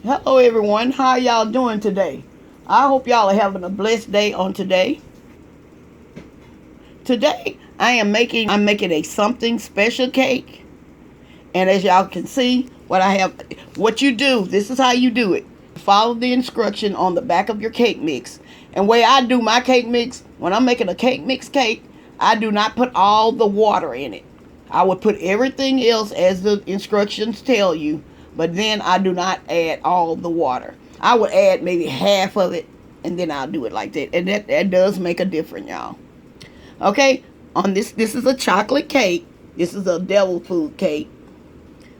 Hello everyone, how y'all doing today? I hope y'all are having a blessed day on today. Today I'm making a something special cake. And as y'all can see, what you do, this is how you do it. Follow the instruction on the back of your cake mix. And way I do my cake mix, when I'm making a cake mix cake, I do not put all the water in it. I would put everything else as the instructions tell you, but then I do not add all the water. I would add maybe half of it, and then I'll do it like that. And that does make a difference, y'all. Okay, on this is a chocolate cake. This is a devil food cake.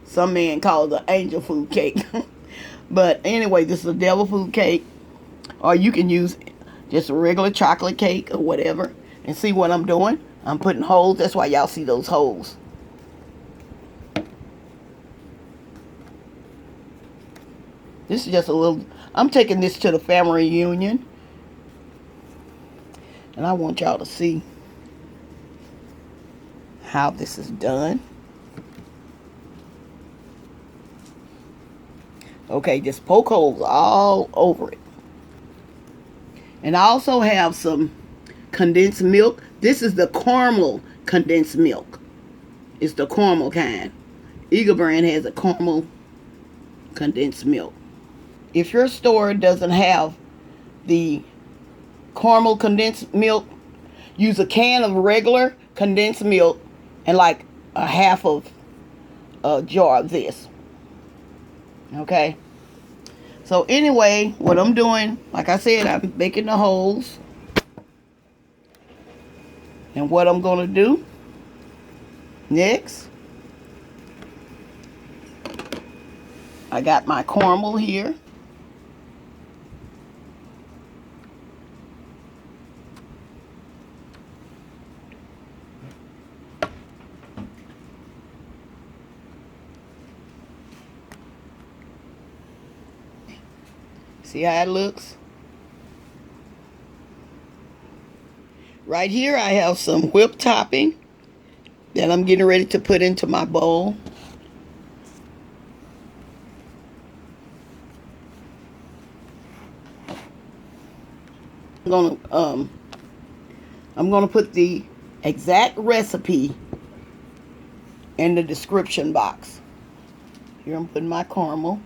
Some man calls it an angel food cake. But anyway, this is a devil food cake. Or you can use just a regular chocolate cake or whatever. And see what I'm doing? I'm putting holes. That's why y'all see those holes. This is just a little, I'm taking this to the family reunion. And I want y'all to see how this is done. Okay, just poke holes all over it. And I also have some condensed milk. This is the caramel condensed milk. It's the caramel kind. Eagle brand has a caramel condensed milk. If your store doesn't have the caramel condensed milk, use a can of regular condensed milk and like a half of a jar of this. Okay, so anyway, what I'm doing, like I said, I'm making the holes. And what I'm going to do next, I got my caramel here. See how it looks? Right here I have some whipped topping that I'm getting ready to put into my bowl. I'm gonna put the exact recipe in the description box. Here I'm putting my caramel.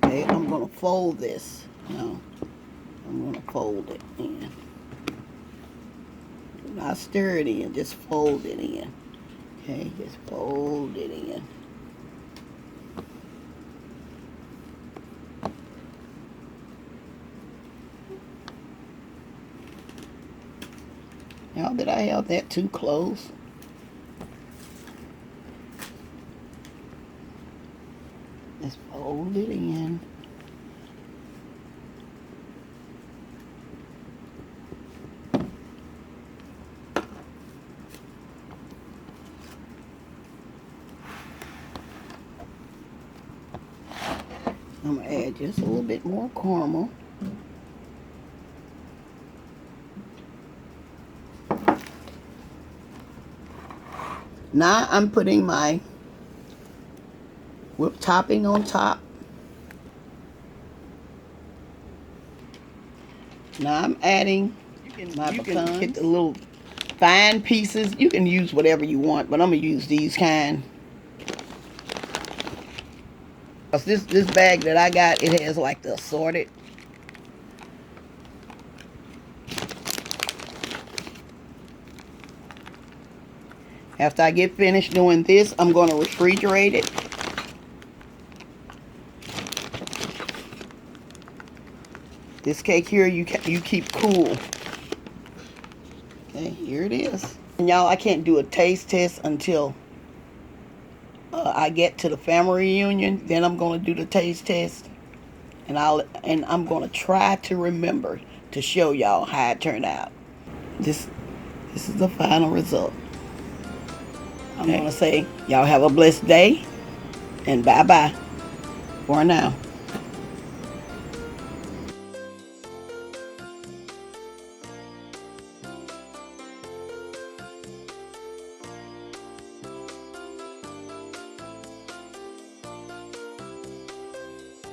Okay, I'm gonna fold this. Now, I'm gonna fold it in. Do not stir it in, just fold it in. Okay, just fold it in. Now, did I have that too close? Just fold it in. I'm going to add just a little bit more caramel. Now I'm putting my whipped topping on top. Now I'm adding my pecans. You can get the little fine pieces. You can use whatever you want, but I'm going to use these kind. This bag that I got, it has like the assorted. After I get finished doing this, I'm going to refrigerate it. This cake here, you keep cool. Okay, here it is. And y'all, I can't do a taste test until I get to the family reunion. Then I'm going to do the taste test, and I'm going to try to remember to show y'all how it turned out. This is the final result. I'm going to say y'all have a blessed day, and bye-bye for now.